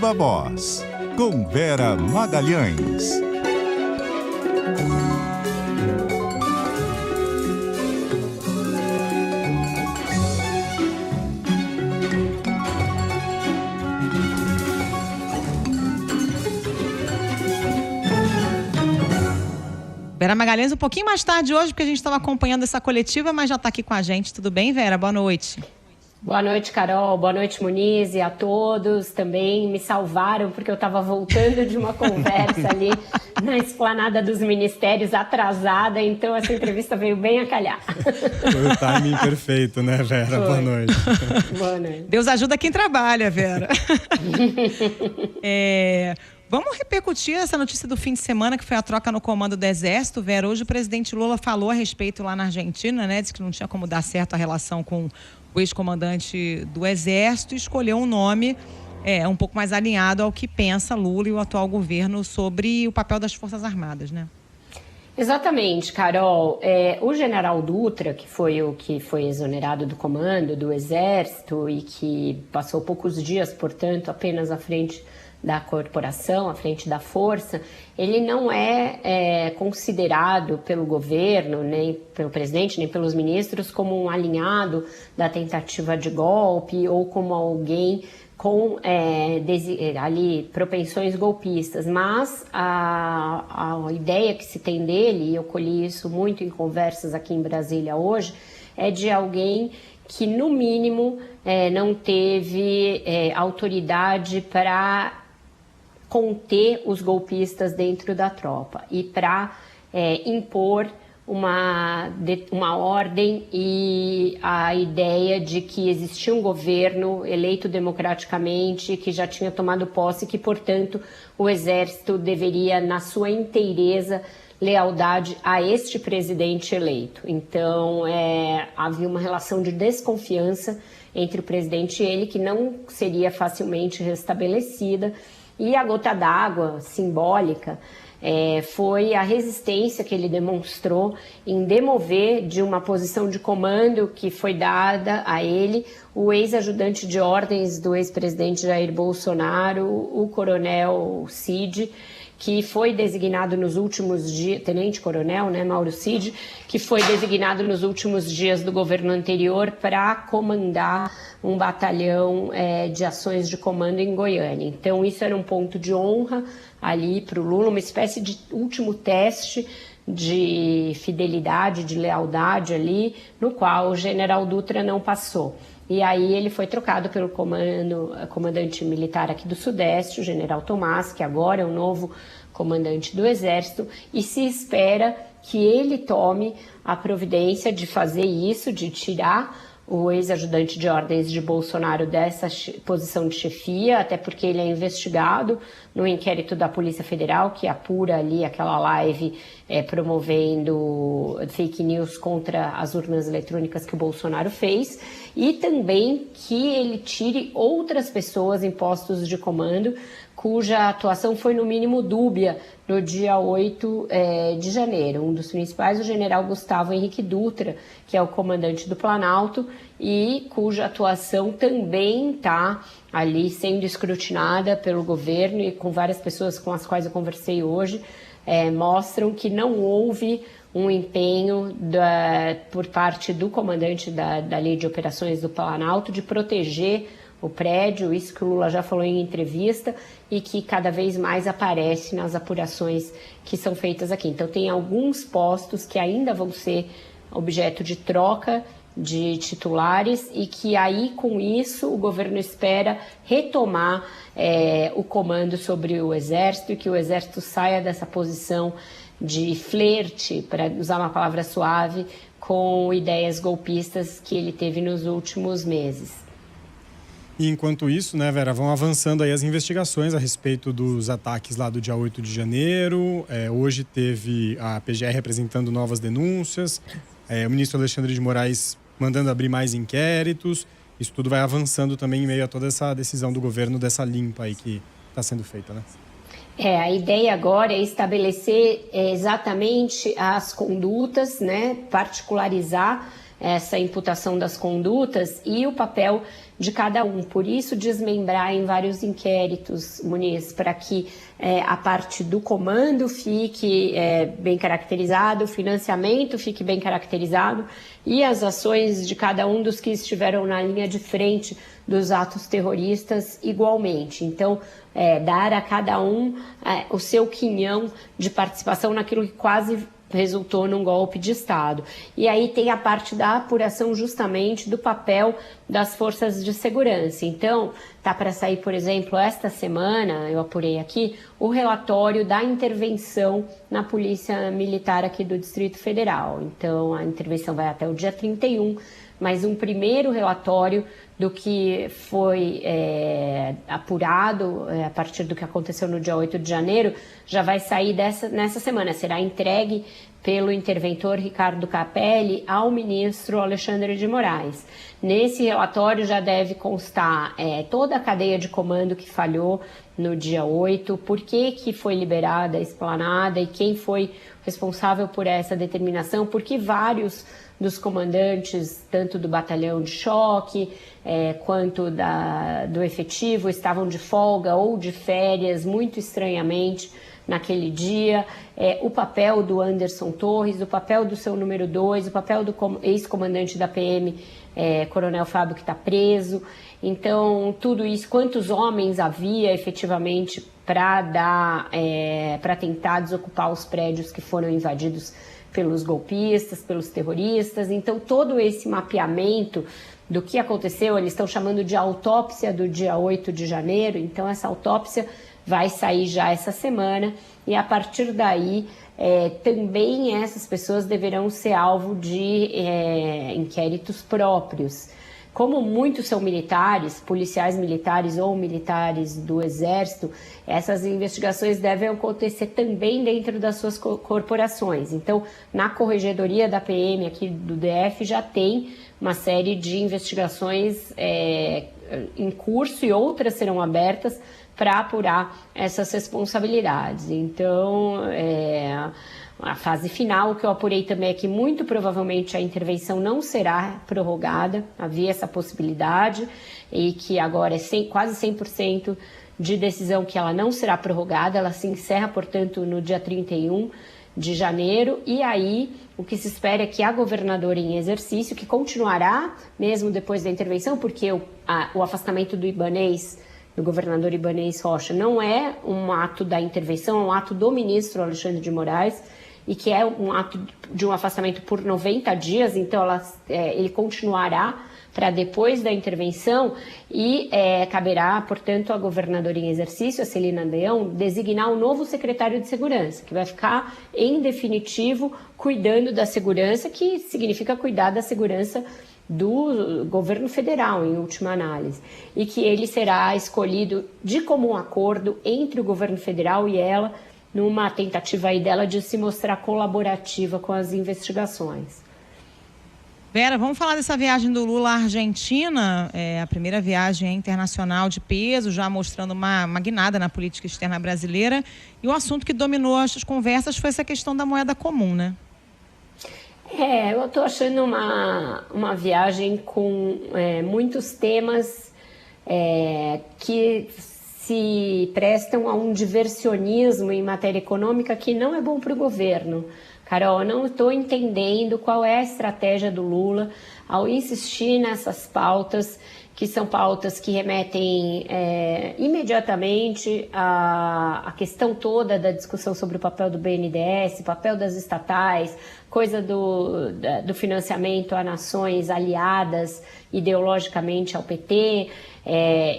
Viva Voz, com Vera Magalhães. Vera Magalhães, um pouquinho mais tarde hoje, porque a gente estava acompanhando essa coletiva, mas já está aqui com a gente. Tudo bem, Vera? Boa noite. Boa noite, Carol. Boa noite, Muniz, e a todos. Também me salvaram, porque eu estava voltando de uma conversa ali na esplanada dos ministérios, atrasada, então essa entrevista veio bem a calhar. Foi o timing perfeito, né, Vera? Foi. Boa noite. Boa noite. Deus ajuda quem trabalha, Vera. Vamos repercutir essa notícia do fim de semana, que foi a troca no comando do Exército. Vera, hoje o presidente Lula falou a respeito lá na Argentina, né? Disse que não tinha como dar certo a relação com o ex-comandante do Exército e escolheu um nome um pouco mais alinhado ao que pensa Lula e o atual governo sobre o papel das Forças Armadas, né? Exatamente, Carol. O general Dutra, que foi exonerado do comando do Exército e que passou poucos dias, portanto, apenas à frente da corporação, à frente da força, ele não é considerado pelo governo, nem pelo presidente, nem pelos ministros, como um alinhado da tentativa de golpe ou como alguém com ali propensões golpistas, mas a ideia que se tem dele, e eu colhi isso muito em conversas aqui em Brasília hoje, é de alguém que no mínimo não teve autoridade para conter os golpistas dentro da tropa e para impor uma ordem e a ideia de que existia um governo eleito democraticamente, que já tinha tomado posse, que, portanto, o Exército deveria, na sua inteireza, lealdade a este presidente eleito. Então, havia uma relação de desconfiança entre o presidente e ele, que não seria facilmente restabelecida, e a gota d'água simbólica foi a resistência que ele demonstrou em demover de uma posição de comando que foi dada a ele o ex-ajudante de ordens do ex-presidente Jair Bolsonaro, o coronel Cid, que foi designado nos últimos dias, tenente-coronel, né, Mauro Cid, que foi designado nos últimos dias do governo anterior para comandar um batalhão de ações de comando em Goiânia. Então, isso era um ponto de honra ali para o Lula, uma espécie de último teste de fidelidade, de lealdade ali, no qual o general Dutra não passou. E aí ele foi trocado pelo comandante militar aqui do Sudeste, o general Tomás, que agora é o novo comandante do Exército, e se espera que ele tome a providência de fazer isso, de tirar o ex-ajudante de ordens de Bolsonaro dessa posição de chefia, até porque ele é investigado no inquérito da Polícia Federal, que apura ali aquela live promovendo fake news contra as urnas eletrônicas que o Bolsonaro fez, e também que ele tire outras pessoas em postos de comando cuja atuação foi no mínimo dúbia no dia 8 de janeiro. Um dos principais, o general Gustavo Henrique Dutra, que é o comandante do Planalto e cuja atuação também está ali sendo escrutinada pelo governo, e com várias pessoas com as quais eu conversei hoje, mostram que não houve um empenho por parte do comandante da Lei de Operações do Planalto de proteger o prédio, isso que o Lula já falou em entrevista e que cada vez mais aparece nas apurações que são feitas aqui. Então tem alguns postos que ainda vão ser objeto de troca de titulares e que aí com isso o governo espera retomar o comando sobre o Exército e que o Exército saia dessa posição de flerte, para usar uma palavra suave, com ideias golpistas que ele teve nos últimos meses. E enquanto isso, né, Vera, vão avançando aí as investigações a respeito dos ataques lá do dia 8 de janeiro. Hoje teve a PGR apresentando novas denúncias, o ministro Alexandre de Moraes mandando abrir mais inquéritos. Isso tudo vai avançando também em meio a toda essa decisão do governo dessa limpa aí que está sendo feita, né? A ideia agora é estabelecer exatamente as condutas, né, particularizar essa imputação das condutas e o papel de cada um. Por isso, desmembrar em vários inquéritos, Muniz, para que a parte do comando fique bem caracterizado, o financiamento fique bem caracterizado e as ações de cada um dos que estiveram na linha de frente dos atos terroristas igualmente. Então, dar a cada um o seu quinhão de participação naquilo que quase resultou num golpe de Estado. E aí tem a parte da apuração justamente do papel das forças de segurança. Então, tá para sair, por exemplo, esta semana, eu apurei aqui, o relatório da intervenção na Polícia Militar aqui do Distrito Federal. Então, a intervenção vai até o dia 31, mas um primeiro relatório do que foi apurado a partir do que aconteceu no dia 8 de janeiro, já vai sair nessa semana. Será entregue pelo interventor Ricardo Capelli ao ministro Alexandre de Moraes. Nesse relatório já deve constar toda a cadeia de comando que falhou no dia 8, por que foi liberada a esplanada e quem foi responsável por essa determinação, porque vários dos comandantes, tanto do batalhão de choque quanto do efetivo, estavam de folga ou de férias, muito estranhamente, naquele dia. O papel do Anderson Torres, o papel do seu número 2, o papel do ex-comandante da PM, Coronel Fábio, que está preso. Então, tudo isso, quantos homens havia efetivamente para tentar desocupar os prédios que foram invadidos pelos golpistas, pelos terroristas. Então, todo esse mapeamento do que aconteceu, eles estão chamando de autópsia do dia 8 de janeiro, então essa autópsia vai sair já essa semana e a partir daí também essas pessoas deverão ser alvo de inquéritos próprios. Como muitos são militares, policiais militares ou militares do Exército, essas investigações devem acontecer também dentro das suas corporações. Então, na corregedoria da PM aqui do DF já tem uma série de investigações em curso e outras serão abertas para apurar essas responsabilidades. Então, a fase final, que eu apurei também é que muito provavelmente a intervenção não será prorrogada, havia essa possibilidade, e que agora é quase 100% de decisão que ela não será prorrogada, ela se encerra, portanto, no dia 31 de janeiro, e aí o que se espera é que a governadora em exercício, que continuará mesmo depois da intervenção, porque o afastamento do governador Ibanez Rocha, não é um ato da intervenção, é um ato do ministro Alexandre de Moraes, e que é um ato de um afastamento por 90 dias, então ele continuará para depois da intervenção e caberá, portanto, à governadora em exercício, a Celina Leão, designar um novo secretário de segurança, que vai ficar, em definitivo, cuidando da segurança, que significa cuidar da segurança do governo federal, em última análise, e que ele será escolhido de comum acordo entre o governo federal e ela, numa tentativa aí dela de se mostrar colaborativa com as investigações. Vera, vamos falar dessa viagem do Lula à Argentina, a primeira viagem internacional de peso, já mostrando uma guinada na política externa brasileira, e o assunto que dominou as conversas foi essa questão da moeda comum, né? Eu estou achando uma viagem com muitos temas que se prestam a um diversionismo em matéria econômica que não é bom para o governo. Carol, eu não estou entendendo qual é a estratégia do Lula ao insistir nessas pautas, que são pautas que remetem imediatamente à questão toda da discussão sobre o papel do BNDES, papel das estatais, coisa do financiamento a nações aliadas ideologicamente ao PT,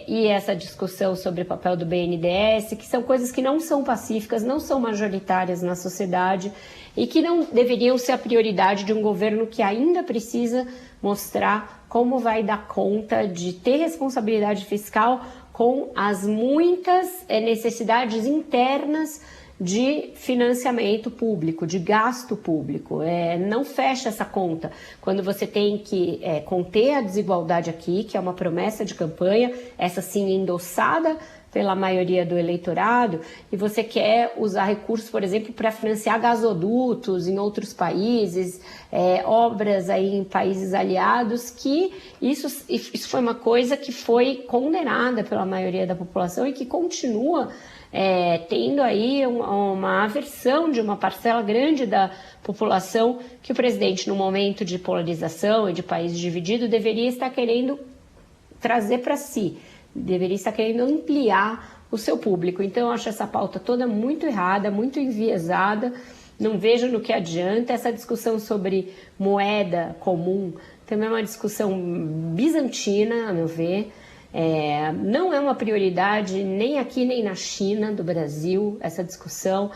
e essa discussão sobre o papel do BNDES, que são coisas que não são pacíficas, não são majoritárias na sociedade e que não deveriam ser a prioridade de um governo que ainda precisa mostrar como vai dar conta de ter responsabilidade fiscal com as muitas necessidades internas de financiamento público, de gasto público. Não fecha essa conta. Quando você tem que conter a desigualdade aqui, que é uma promessa de campanha, essa sim endossada pela maioria do eleitorado e você quer usar recursos, por exemplo, para financiar gasodutos em outros países, obras aí em países aliados, que isso foi uma coisa que foi condenada pela maioria da população e que continua tendo aí uma aversão de uma parcela grande da população que o presidente, no momento de polarização e de país dividido, deveria estar querendo trazer para si, deveria estar querendo ampliar o seu público. Então, eu acho essa pauta toda muito errada, muito enviesada, não vejo no que adianta. Essa discussão sobre moeda comum também é uma discussão bizantina, a meu ver. Não é uma prioridade nem aqui nem na China do Brasil essa discussão,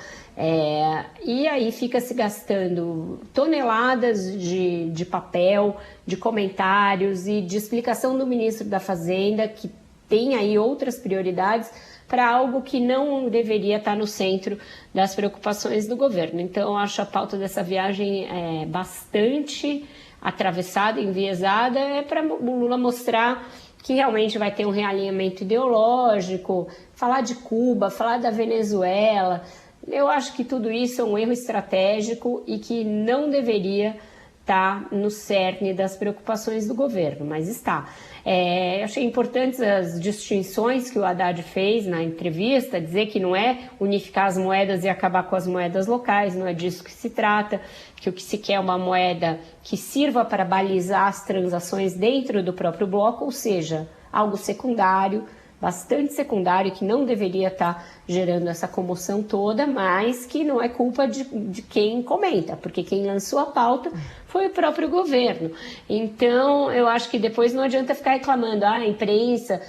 e aí fica se gastando toneladas de papel, de comentários e de explicação do ministro da Fazenda, que tem aí outras prioridades, para algo que não deveria estar no centro das preocupações do governo. Então, eu acho a pauta dessa viagem bastante atravessada, enviesada, para o Lula mostrar que realmente vai ter um realinhamento ideológico, falar de Cuba, falar da Venezuela. Eu acho que tudo isso é um erro estratégico e que não deveria estar no cerne das preocupações do governo, mas está. Achei importantes as distinções que o Haddad fez na entrevista, dizer que não é unificar as moedas e acabar com as moedas locais, não é disso que se trata, que o que se quer é uma moeda que sirva para balizar as transações dentro do próprio bloco, ou seja, algo secundário, bastante secundário, que não deveria estar gerando essa comoção toda, mas que não é culpa de quem comenta, porque quem lançou a pauta foi o próprio governo. Então, eu acho que depois não adianta ficar reclamando, a imprensa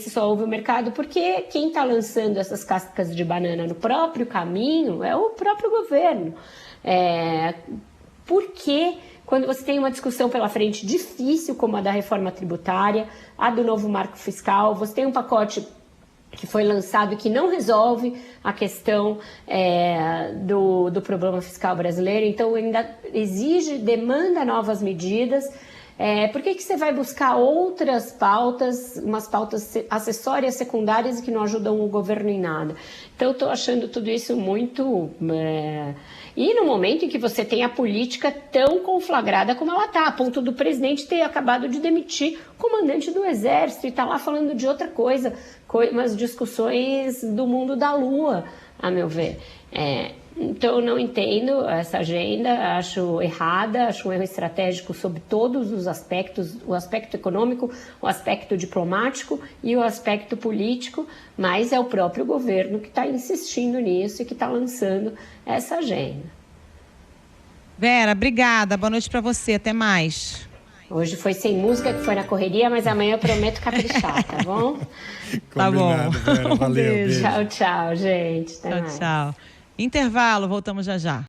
só ouve o mercado, porque quem está lançando essas cascas de banana no próprio caminho é o próprio governo. Porque quando você tem uma discussão pela frente difícil, como a da reforma tributária, a do novo marco fiscal, você tem um pacote que foi lançado e que não resolve a questão do problema fiscal brasileiro, então ainda demanda novas medidas. Por que você vai buscar outras pautas, umas pautas acessórias, secundárias, e que não ajudam o governo em nada? Então, eu estou achando tudo isso muito... E no momento em que você tem a política tão conflagrada como ela está, a ponto do presidente ter acabado de demitir o comandante do Exército e está lá falando de outra coisa, umas discussões do mundo da lua, a meu ver. Então, eu não entendo essa agenda, acho errada, acho um erro estratégico sob todos os aspectos, o aspecto econômico, o aspecto diplomático e o aspecto político, mas é o próprio governo que está insistindo nisso e que está lançando essa agenda. Vera, obrigada, boa noite para você, até mais. Hoje foi sem música, que foi na correria, mas amanhã eu prometo caprichar, tá bom? Tá bom. Vera, valeu, beijo. Tchau, gente. Até mais. Tchau. Intervalo, voltamos já já.